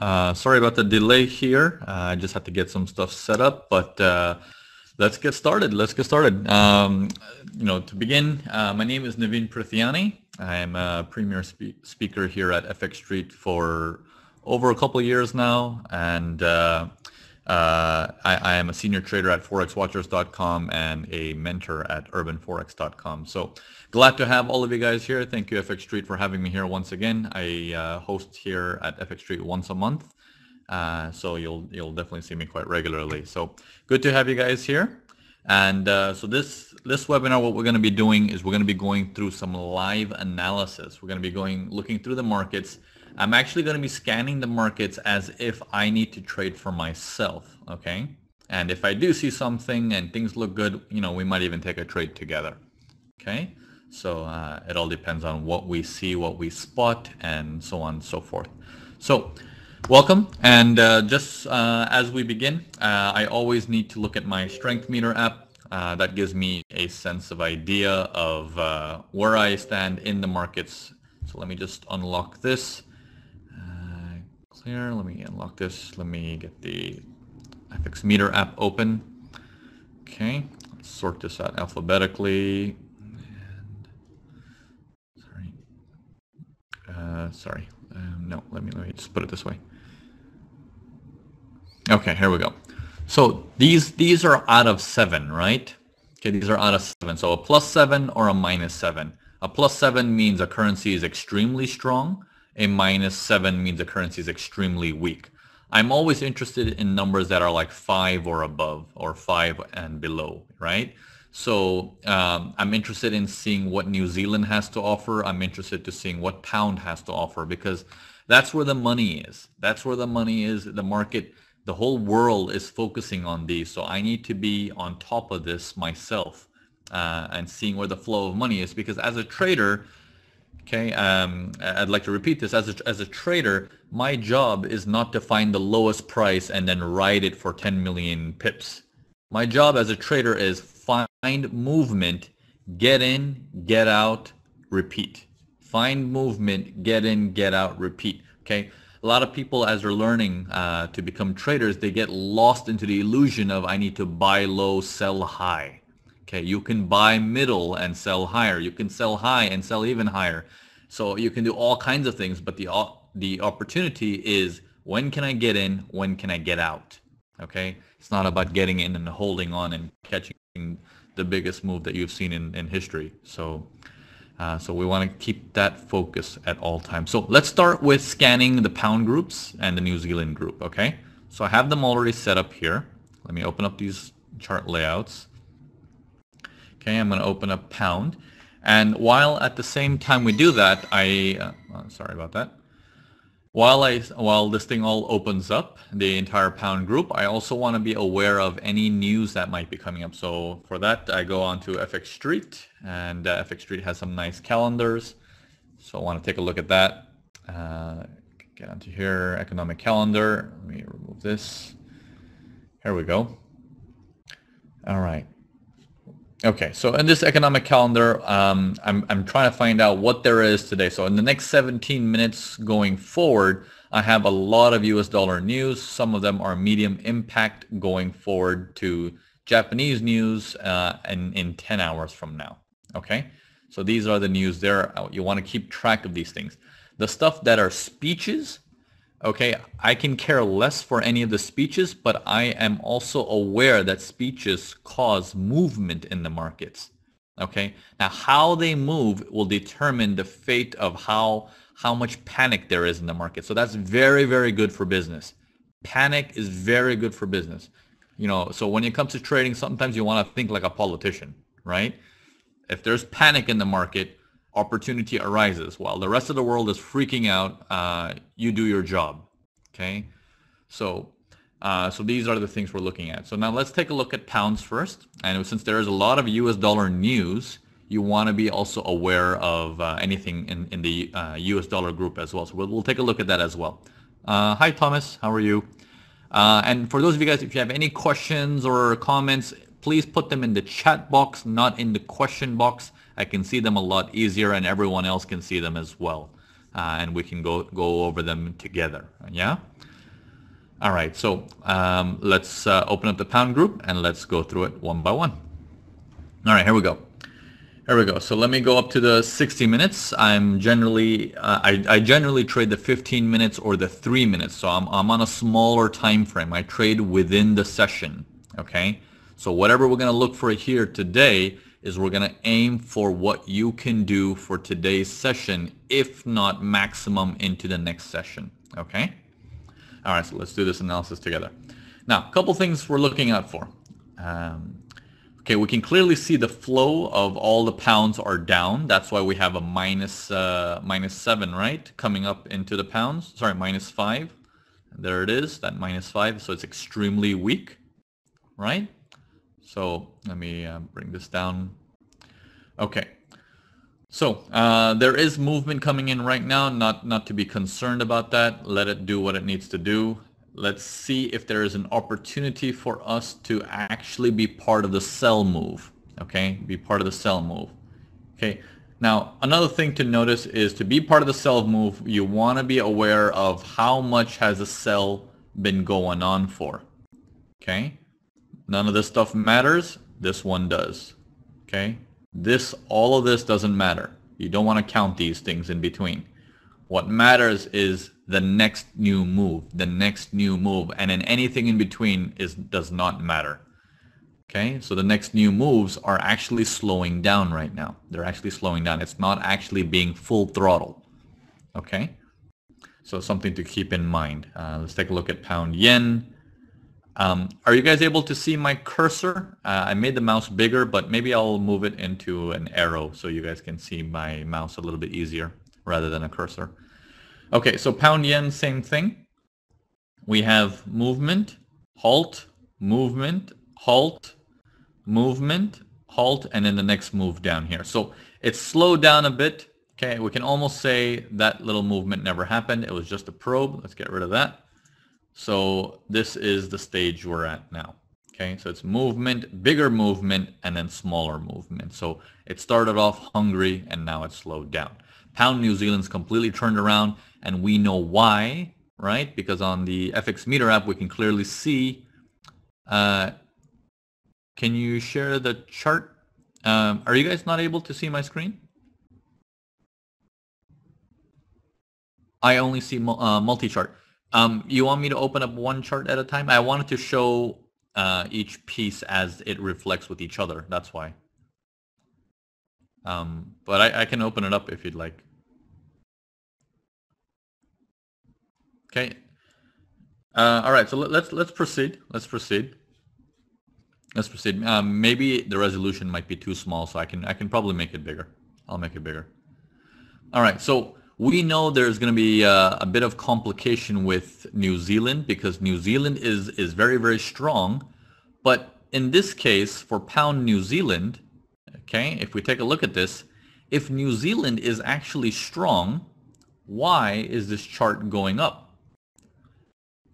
Sorry about the delay here. I just had to get some stuff set up, but let's get started. To begin, my name is Navin Prithyani. I am a premier speaker here at FX Street for over a couple of years now, and I am a senior trader at forexwatchers.com and a mentor at urbanforex.com. So glad to have all of you guys here. Thank you, FX Street, for having me here once again. I host here at FX Street once a month, so you'll definitely see me quite regularly. So good to have you guys here. And so this webinar, what we're going to be doing is we're going to be going through some live analysis. We're going to be looking through the markets. I'm actually going to be scanning the markets as if I need to trade for myself, okay? And if I do see something and things look good, we might even take a trade together, okay? So it all depends on what we see, what we spot, and so on and so forth. So welcome, and just as we begin, I always need to look at my strength meter app. That gives me a sense of idea of where I stand in the markets. So let me just unlock this. Clear. Let me unlock this. Let me get the FX meter app open. Okay, let's sort this out alphabetically. And no, let me just put it this way. Okay, here we go. So these are out of 7, right? Okay, these are out of 7. So a +7 or a -7. A +7 means a currency is extremely strong. A -7 means the currency is extremely weak. I'm always interested in numbers that are like 5 or above, or 5 and below, right? So I'm interested in seeing what New Zealand has to offer. I'm interested to seeing what pound has to offer, because that's where the money is. That's where the money is. The market, the whole world is focusing on these. So I need to be on top of this myself and seeing where the flow of money is, because as a trader, okay, I'd like to repeat this. As a trader, my job is not to find the lowest price and then ride it for 10 million pips. My job as a trader is find movement, get in, get out, repeat. Find movement, get in, get out, repeat. Okay, a lot of people, as they're learning to become traders, they get lost into the illusion of I need to buy low, sell high. Okay, you can buy middle and sell higher. You can sell high and sell even higher. So you can do all kinds of things, but the opportunity is, when can I get in? When can I get out? Okay, it's not about getting in and holding on and catching the biggest move that you've seen in history. So we want to keep that focus at all times. So let's start with scanning the pound groups and the New Zealand group. Okay, so I have them already set up here. Let me open up these chart layouts. Okay, I'm going to open up pound, and while at the same time we do that, sorry about that. While this thing all opens up, the entire pound group, I also want to be aware of any news that might be coming up. So for that, I go on to FX Street, and FX Street has some nice calendars. So I want to take a look at that. Get onto here, economic calendar. Let me remove this. Here we go. All right. Okay, so in this economic calendar, I'm trying to find out what there is today. So in the next 17 minutes going forward, I have a lot of US dollar news. Some of them are medium impact going forward to Japanese news in 10 hours from now. Okay, so these are the news there. You want to keep track of these things. The stuff that are speeches, okay, I can care less for any of the speeches, but I am also aware that speeches cause movement in the markets. Okay, now how they move will determine the fate of how much panic there is in the market. So that's very, very good for business. Panic is very good for business. So when it comes to trading, sometimes you want to think like a politician, right? If there's panic in the market, opportunity arises. While the rest of the world is freaking out, you do your job. Okay, so these are the things we're looking at. So now let's take a look at pounds first. And since there is a lot of US dollar news, you want to be also aware of anything in the US dollar group as well. So we'll take a look at that as well. Hi Thomas, how are you? And for those of you guys, if you have any questions or comments, please put them in the chat box, not in the question box. I can see them a lot easier, and everyone else can see them as well. and we can go over them together. Yeah. All right. So let's open up the pound group and let's go through it one by one. All right. Here we go. There we go. So let me go up to the 60 minutes. I'm generally, I generally trade the 15 minutes or the 3 minutes. So I'm on a smaller time frame. I trade within the session. Okay. So whatever we're going to look for here today is we're going to aim for what you can do for today's session, if not maximum into the next session. Okay. All right. So let's do this analysis together. Now, a couple things we're looking out for. Okay, we can clearly see the flow of all the pounds are down. That's why we have a minus 7, right? Coming up into the pounds. Sorry, -5. There it is, that -5. So it's extremely weak, right? So let me bring this down. Okay. So there is movement coming in right now. Not to be concerned about that. Let it do what it needs to do. Let's see if there is an opportunity for us to actually be part of the sell move. Okay, be part of the sell move. Okay, now another thing to notice is to be part of the sell move, you want to be aware of how much has the sell been going on for. Okay, none of this stuff matters. This one does. Okay, all of this doesn't matter. You don't want to count these things in between. What matters is the next new move, and then anything in between does not matter. Okay, so the next new moves are actually slowing down right now. They're actually slowing down. It's not actually being full throttle. Okay, so something to keep in mind. Let's take a look at pound yen. Are you guys able to see my cursor? I made the mouse bigger, but maybe I'll move it into an arrow so you guys can see my mouse a little bit easier rather than a cursor. Okay, so pound yen, same thing. We have movement, halt, movement, halt, movement, halt, and then the next move down here. So it's slowed down a bit. Okay, we can almost say that little movement never happened. It was just a probe. Let's get rid of that. So this is the stage we're at now. Okay, so it's movement, bigger movement, and then smaller movement. So it started off hungry and now it's slowed down. Pound New Zealand's completely turned around, and we know why, right? Because on the FX Meter app, we can clearly see. Can you share the chart? Are you guys not able to see my screen? I only see multi-chart. You want me to open up one chart at a time? I wanted to show each piece as it reflects with each other. That's why. But I can open it up if you'd like. Okay. All right. So let's proceed. Let's proceed. Maybe the resolution might be too small, so I can probably make it bigger. I'll make it bigger. All right. So we know there's going to be a bit of complication with New Zealand because New Zealand is very, very strong. But in this case, for pound New Zealand, okay, if we take a look at this, if New Zealand is actually strong, why is this chart going up?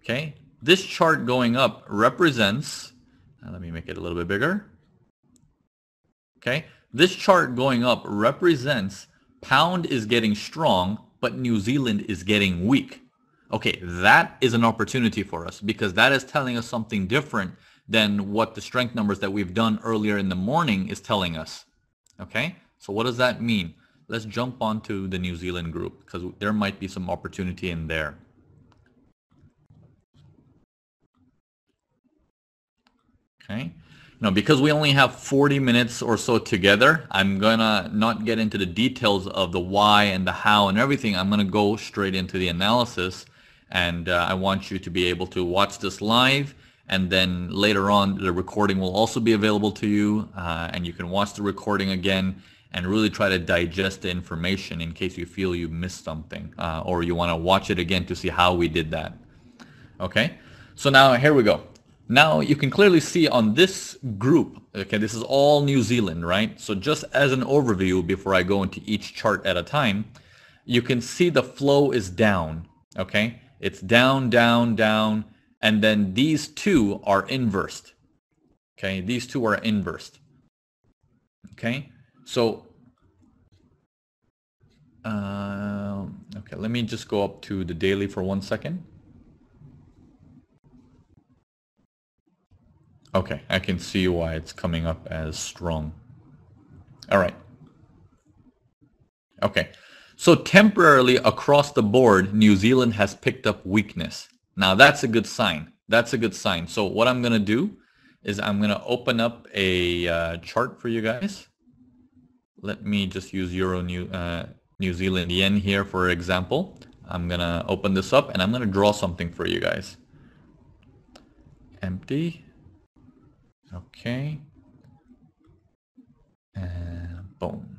Okay, this chart going up represents, let me make it a little bit bigger. Okay, this chart going up represents pound is getting strong, but New Zealand is getting weak. Okay, that is an opportunity for us because that is telling us something different than what the strength numbers that we've done earlier in the morning is telling us. Okay, so what does that mean? Let's jump onto the New Zealand group because there might be some opportunity in there. Okay. Now, because we only have 40 minutes or so together, I'm gonna not get into the details of the why and the how and everything. I'm gonna go straight into the analysis, and I want you to be able to watch this live, and then later on the recording will also be available to you, and you can watch the recording again and really try to digest the information in case you feel you missed something, or you want to watch it again to see how we did that. Okay, so now here we go. Now you can clearly see on this group, okay, this is all New Zealand, right? So just as an overview before I go into each chart at a time, you can see the flow is down, okay? It's down, down, down, and then these two are inversed, okay? These two are inversed, okay? So, Okay, let me just go up to the daily for 1 second. Okay, I can see why it's coming up as strong. All right. Okay. So temporarily across the board, New Zealand has picked up weakness. Now that's a good sign. That's a good sign. So what I'm going to do is I'm going to open up a chart for you guys. Let me just use New Zealand yen here for example. I'm going to open this up and I'm going to draw something for you guys. Empty. Okay. And boom.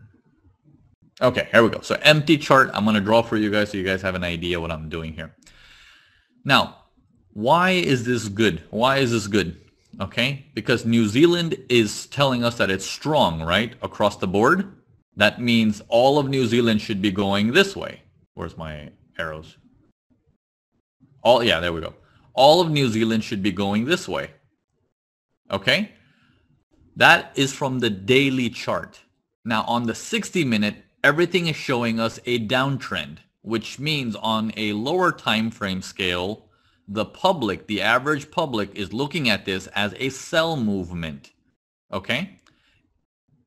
Okay, here we go. So empty chart. I'm going to draw for you guys so you guys have an idea what I'm doing here. Now, why is this good? Why is this good? Okay, because New Zealand is telling us that it's strong, right? Across the board. That means all of New Zealand should be going this way. Where's my arrows? Yeah, there we go. All of New Zealand should be going this way. Okay? That is from the daily chart. Now on the 60-minute, everything is showing us a downtrend, which means on a lower time frame scale, the public, the average public, is looking at this as a sell movement. Okay?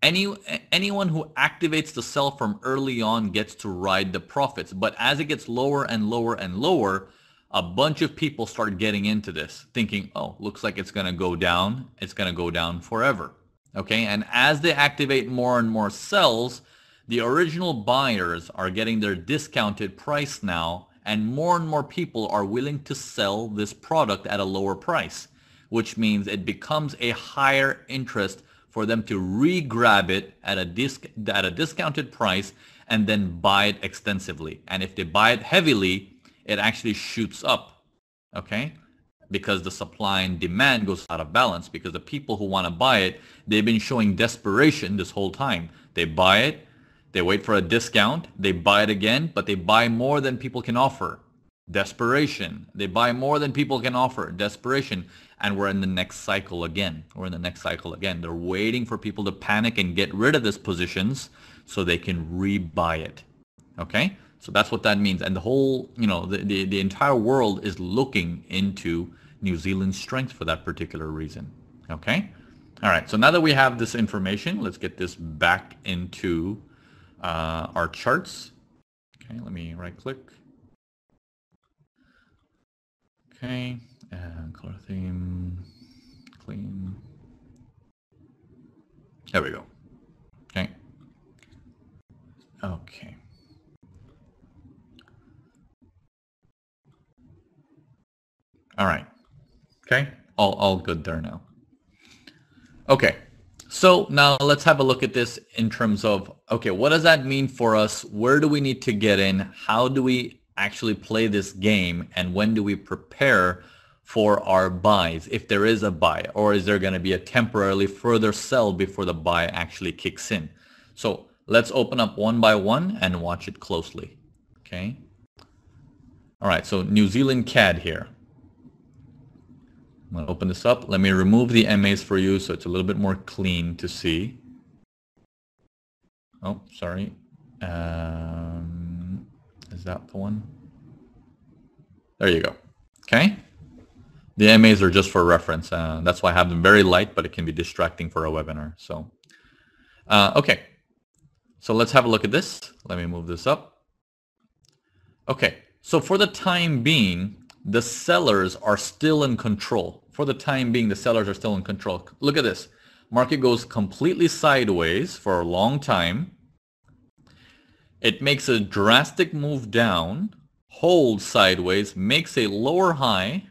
Anyone who activates the sell from early on gets to ride the profits. But as it gets lower and lower and lower, a bunch of people start getting into this, thinking, oh, looks like it's going to go down. It's going to go down forever. Okay, and as they activate more and more sells, the original buyers are getting their discounted price now, and more people are willing to sell this product at a lower price, which means it becomes a higher interest for them to re-grab it at a discounted price and then buy it extensively. And if they buy it heavily, it actually shoots up, okay? Because the supply and demand goes out of balance, because the people who want to buy it, they've been showing desperation this whole time. They buy it, they wait for a discount, they buy it again, but they buy more than people can offer. Desperation. They buy more than people can offer. Desperation. And we're in the next cycle again. We're in the next cycle again. They're waiting for people to panic and get rid of these positions so they can rebuy it. Okay? So that's what that means. And the whole, the entire world is looking into New Zealand's strength for that particular reason. Okay? All right. So now that we have this information, let's get this back into our charts. Okay. Let me right click. Okay. And color theme, clean. There we go. Okay. Okay. All right. Okay. All good there now. Okay. So now let's have a look at this in terms of, okay, what does that mean for us? Where do we need to get in? How do we actually play this game? And when do we prepare for our buys, if there is a buy, or is there going to be a temporarily further sell before the buy actually kicks in? So let's open up one by one and watch it closely. Okay. All right. So New Zealand CAD here. I'm going to open this up. Let me remove the MAs for you so it's a little bit more clean to see. Oh, sorry. Is that the one? There you go. Okay. The MAs are just for reference. That's why I have them very light, but it can be distracting for a webinar. So, okay. So let's have a look at this. Let me move this up. Okay. So for the time being, the sellers are still in control. For the time being, the sellers are still in control. Look at this. Market goes completely sideways for a long time. It makes a drastic move down, holds sideways, makes a lower high,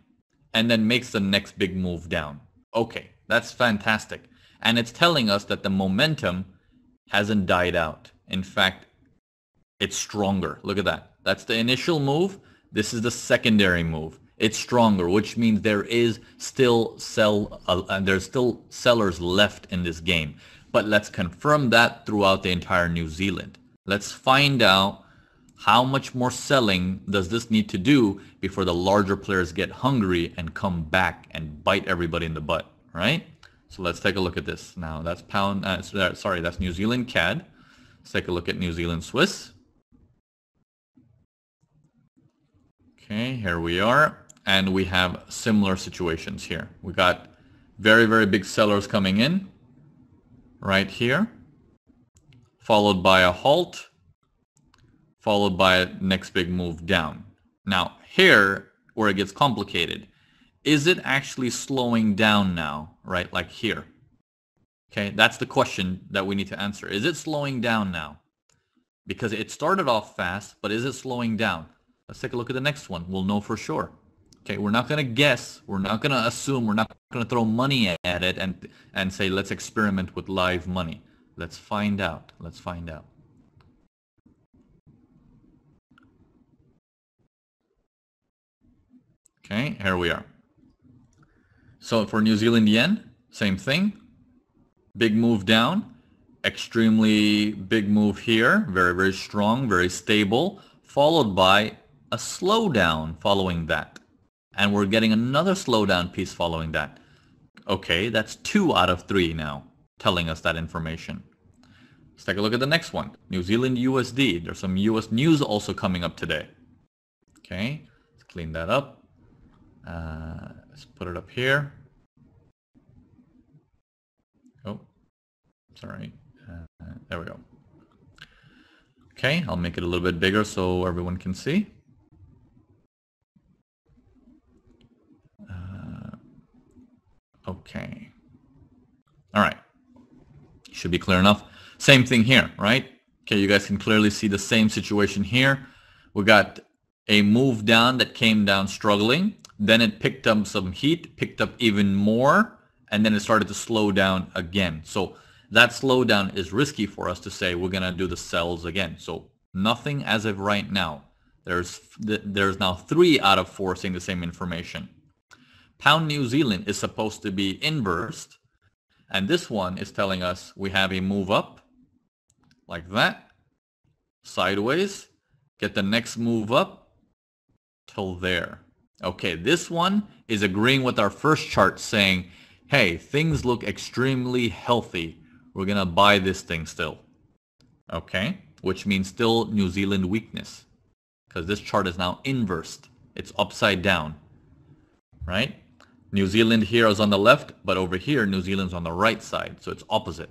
and then makes the next big move down. Okay, that's fantastic. And it's telling us that the momentum hasn't died out. In fact, it's stronger. Look at that. That's the initial move. This is the secondary move. It's stronger, which means there is still there's still sellers left in this game. But let's confirm that throughout the entire New Zealand. Let's find out how much more selling does this need to do before the larger players get hungry and come back and bite everybody in the butt, right? So let's take a look at this. Now that's that's New Zealand CAD. Let's take a look at New Zealand Swiss. Okay, here we are. And we have similar situations here. We got very, very big sellers coming in right here, followed by a halt, followed by a next big move down. Now, here where it gets complicated, is it actually slowing down now, right? Like here. Okay, that's the question that we need to answer. Is it slowing down now? Because it started off fast, but is it slowing down? Let's take a look at the next one. We'll know for sure. Okay, we're not going to guess. We're not going to assume. We're not going to throw money at it and say, let's experiment with live money. Let's find out. Let's find out. Okay, here we are. So for New Zealand yen, same thing. Big move down. Extremely big move here. Very, very strong, very stable. Followed by a slowdown following that. And we're getting another slowdown piece following that. Okay, that's 2 out of 3 now telling us that information. Let's take a look at the next one. New Zealand USD. There's some US news also coming up today. Okay, let's clean that up. Let's put it up here. Oh, sorry. There we go. Okay, I'll make it a little bit bigger so everyone can see. Okay. All right. Should be clear enough. Same thing here, right? Okay, you guys can clearly see the same situation here. We got a move down that came down struggling. Then it picked up some heat, picked up even more, and then it started to slow down again. So that slowdown is risky for us to say we're going to do the sells again. So nothing as of right now. There's now 3 out of 4 saying the same information. Pound New Zealand is supposed to be inversed, and this one is telling us we have a move up like that, sideways, get the next move up till there. Okay, this one is agreeing with our first chart saying, hey, things look extremely healthy. We're going to buy this thing still. Okay, which means still New Zealand weakness because this chart is now inversed. It's upside down, right? New Zealand here is on the left, but over here, New Zealand's on the right side, so it's opposite.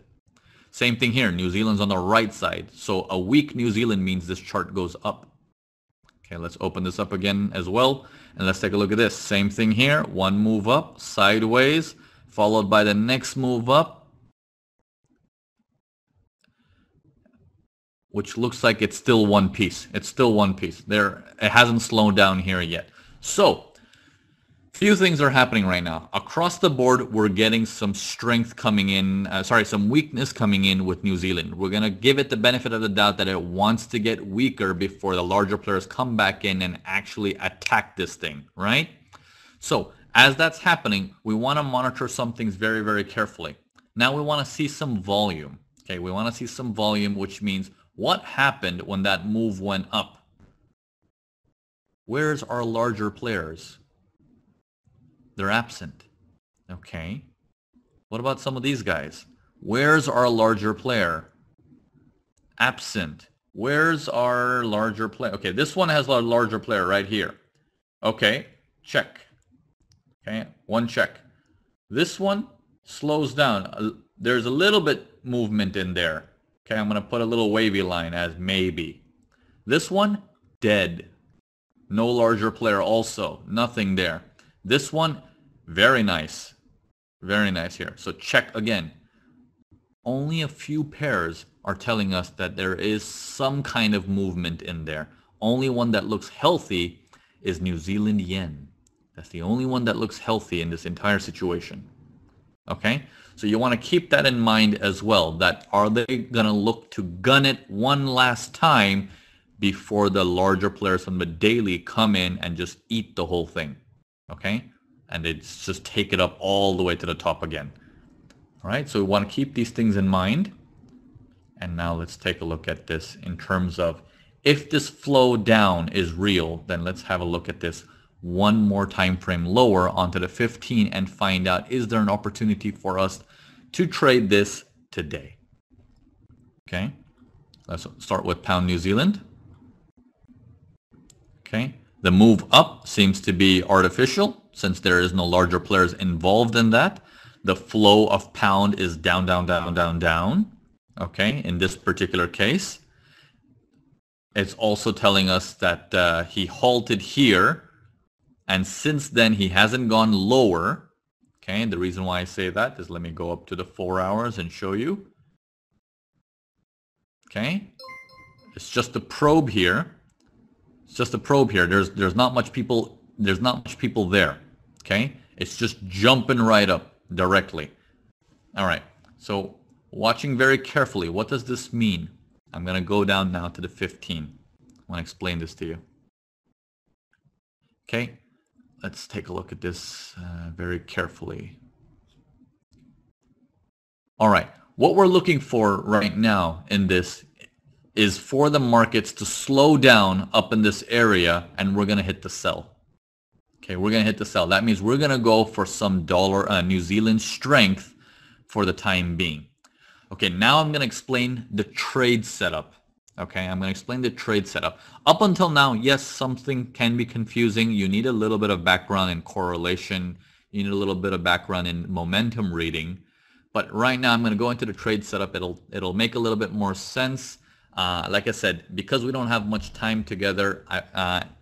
Same thing here, New Zealand's on the right side, so a weak New Zealand means this chart goes up. Okay, let's open this up again as well, and let's take a look at this. Same thing here, one move up, sideways, followed by the next move up, which looks like it's still one piece. It's still one piece. There, it hasn't slowed down here yet. So, few things are happening right now. Across the board, we're getting some strength coming in, some weakness coming in with New Zealand. We're going to give it the benefit of the doubt that it wants to get weaker before the larger players come back in and actually attack this thing, right? So as that's happening, we want to monitor some things very, very carefully. Now we want to see some volume. Okay, we want to see some volume, which means what happened when that move went up? Where's our larger players? They're absent. Okay. What about some of these guys? Where's our larger player? Absent. Where's our larger player? Okay, this one has a larger player right here. Okay, check. Okay, one check. This one slows down. There's a little bit movement in there. Okay, I'm going to put a little wavy line as maybe. This one, dead. No larger player also. Nothing there. This one, very nice. Very nice here. So check again. Only a few pairs are telling us that there is some kind of movement in there. Only one that looks healthy is New Zealand yen. That's the only one that looks healthy in this entire situation. Okay? So you want to keep that in mind as well. That are they going to look to gun it one last time before the larger players from the daily come in and just eat the whole thing? Okay, and it's just take it up all the way to the top again. All right, so we want to keep these things in mind. And now let's take a look at this in terms of if this flow down is real, then let's have a look at this one more time frame lower onto the 15 and find out, is there an opportunity for us to trade this today? Okay, let's start with Pound New Zealand. Okay, The move up seems to be artificial since there is no larger players involved in that. The flow of pound is down, down, down, down, down. Okay, in this particular case. It's also telling us that he halted here, and since then he hasn't gone lower. Okay, the reason why I say that is, let me go up to the 4 hours and show you. Okay, it's just a probe here. It's just a probe here. There's not much people. There's not much people there. Okay, it's just jumping right up directly. All right. So watching very carefully. What does this mean? I'm going to go down now to the 15. I want to explain this to you. Okay, let's take a look at this very carefully. All right, what we're looking for right now in this is for the markets to slow down up in this area, and we're going to hit the sell. Okay, we're going to hit the sell. That means we're going to go for some New Zealand strength for the time being. Okay, now I'm going to explain the trade setup. Okay, I'm going to explain the trade setup. Up until now, yes, something can be confusing. You need a little bit of background in correlation. You need a little bit of background in momentum reading. But right now, I'm going to go into the trade setup. It'll make a little bit more sense. Like I said, because we don't have much time together,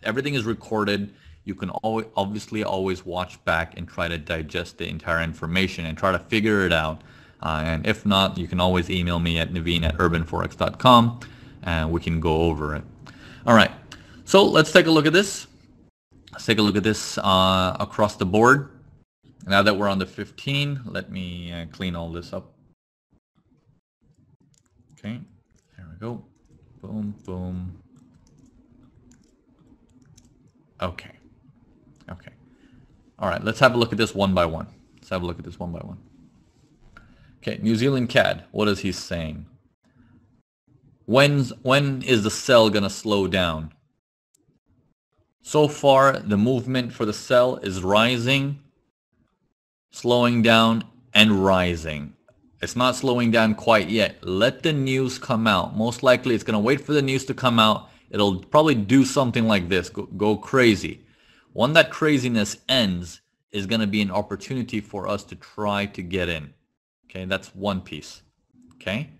everything is recorded. You can obviously always watch back and try to digest the entire information and try to figure it out. And if not, you can always email me at navin@urbanforex.com and we can go over it. All right, so let's take a look at this. Let's take a look at this across the board. Now that we're on the 15, let me clean all this up. Okay, there we go. Boom, boom. Okay. Okay. All right, let's have a look at this one by one. Let's have a look at this one by one. Okay, New Zealand CAD, what is he saying? When is the sell going to slow down? So far, the movement for the sell is rising, slowing down, and rising. It's not slowing down quite yet. Let the news come out. Most likely, it's going to wait for the news to come out. It'll probably do something like this, go crazy. When that craziness ends, is going to be an opportunity for us to try to get in. Okay, that's one piece. Okay,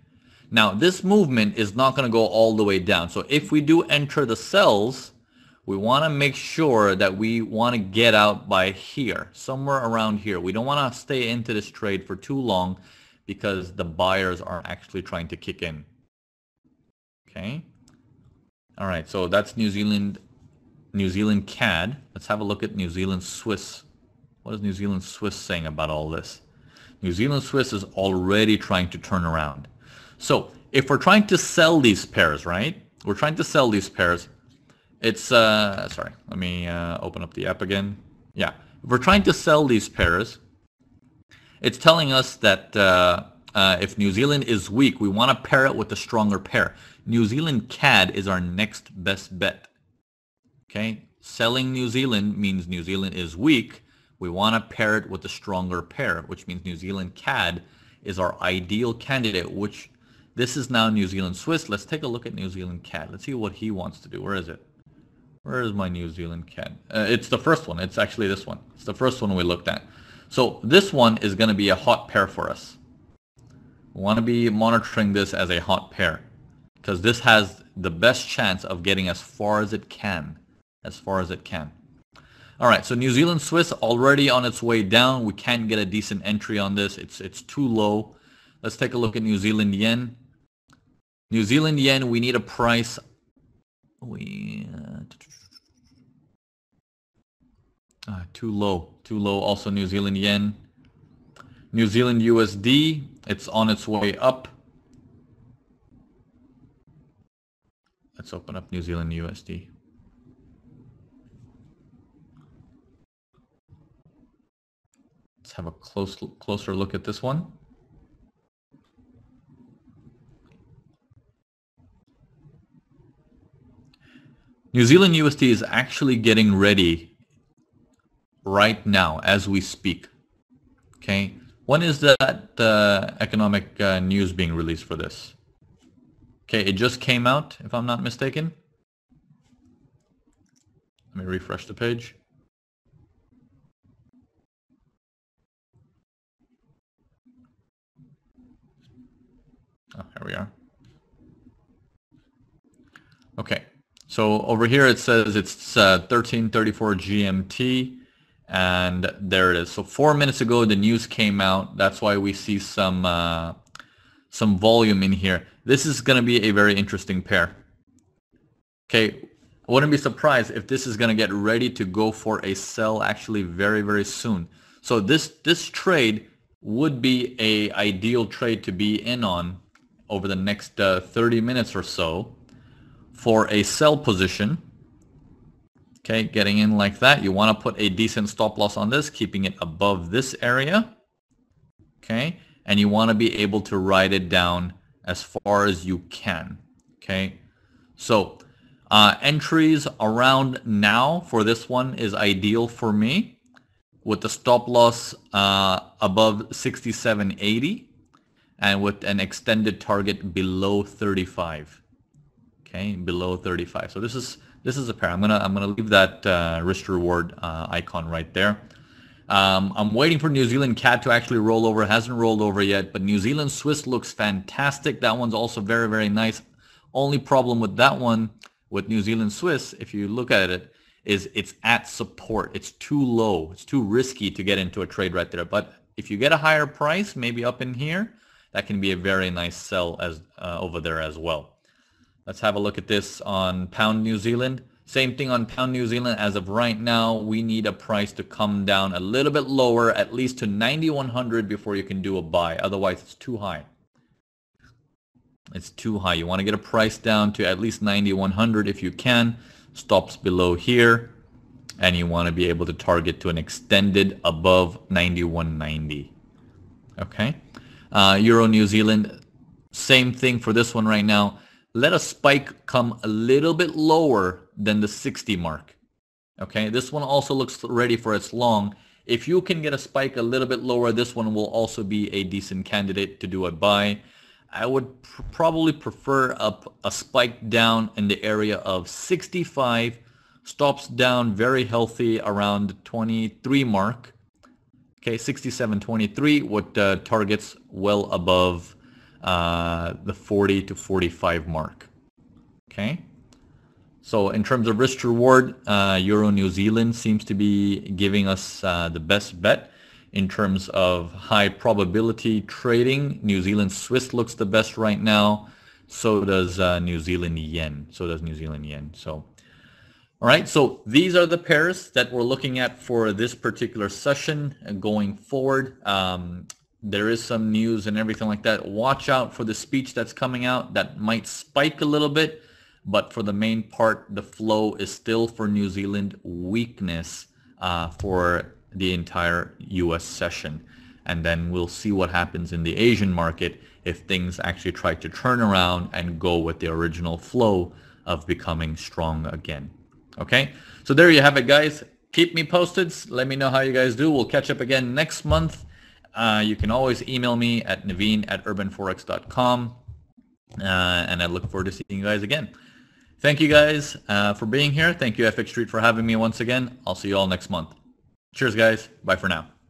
now this movement is not going to go all the way down. So if we do enter the sells, we want to make sure that we want to get out by here, somewhere around here. We don't want to stay into this trade for too long because the buyers are actually trying to kick in. Okay. All right, so that's New Zealand CAD. Let's have a look at New Zealand Swiss. What is New Zealand Swiss saying about all this? New Zealand Swiss is already trying to turn around. So if we're trying to sell these pairs, right? We're trying to sell these pairs. It's, sorry, let me open up the app again. Yeah, if we're trying to sell these pairs, it's telling us that if New Zealand is weak, we want to pair it with a stronger pair. New Zealand CAD is our next best bet. Okay, selling New Zealand means New Zealand is weak. We want to pair it with a stronger pair, which means New Zealand CAD is our ideal candidate, which this is now New Zealand Swiss. Let's take a look at New Zealand CAD. Let's see what he wants to do. Where is it? Where is my New Zealand CAD? It's the first one. It's actually this one. It's the first one we looked at. So this one is going to be a hot pair for us. We want to be monitoring this as a hot pair because this has the best chance of getting as far as it can. As far as it can. All right, so New Zealand Swiss already on its way down. We can't get a decent entry on this. It's too low. Let's take a look at New Zealand Yen. New Zealand Yen, we need a price. Too low. Too low. Also New Zealand Yen. New Zealand USD, it's on its way up. Let's open up New Zealand USD. Let's have a closer look at this one. New Zealand USD is actually getting ready right now as we speak. Okay, when is that economic news being released for this? Okay, it just came out, if I'm not mistaken. Let me refresh the page. Oh, here we are. Okay, so over here it says it's 13:34 GMT, and there it is. So 4 minutes ago the news came out. That's why we see some volume in here. This is going to be a very interesting pair. Okay, I wouldn't be surprised if this is going to get ready to go for a sell actually very, very soon. So this trade would be a ideal trade to be in on over the next 30 minutes or so for a sell position. Okay, getting in like that. You want to put a decent stop loss on this, keeping it above this area. Okay, and you want to be able to ride it down as far as you can. Okay, so entries around now for this one is ideal for me, with the stop loss above 67.80 and with an extended target below 35. Okay, below 35. So this is a pair. I'm gonna leave that risk reward icon right there. I'm waiting for New Zealand CAD to actually roll over. It hasn't rolled over yet, but New Zealand Swiss looks fantastic. That one's also very, very nice. Only problem with that one, with New Zealand Swiss, if you look at it, is it's at support. It's too low. It's too risky to get into a trade right there. But if you get a higher price, maybe up in here, that can be a very nice sell as over there as well. Let's have a look at this on Pound New Zealand. Same thing on Pound New Zealand. As of right now, we need a price to come down a little bit lower, at least to 9,100 before you can do a buy. Otherwise, it's too high. It's too high. You want to get a price down to at least 9,100 if you can. Stops below here. And you want to be able to target to an extended above 91.90. Okay. Euro New Zealand, same thing for this one right now. Let a spike come a little bit lower than the 60 mark. Okay, this one also looks ready for its long. If you can get a spike a little bit lower, this one will also be a decent candidate to do a buy. I would probably prefer a spike down in the area of 65, stops down very healthy around 23 mark. Okay, 67.23 with targets well above the 40 to 45 mark. Okay, so in terms of risk reward, Euro New Zealand seems to be giving us the best bet. In terms of high probability trading, New Zealand Swiss looks the best right now. So does New Zealand Yen. So, all right. So these are the pairs that we're looking at for this particular session going forward. There is some news and everything like that. Watch out for the speech that's coming out that might spike a little bit. But for the main part, the flow is still for New Zealand weakness for the entire US session. And then we'll see what happens in the Asian market if things actually try to turn around and go with the original flow of becoming strong again. Okay, so there you have it, guys. Keep me posted. Let me know how you guys do. We'll catch up again next month. You can always email me at navin@urbanforex.com. And I look forward to seeing you guys again. Thank you guys for being here. Thank you, FX Street, for having me once again. I'll see you all next month. Cheers, guys. Bye for now.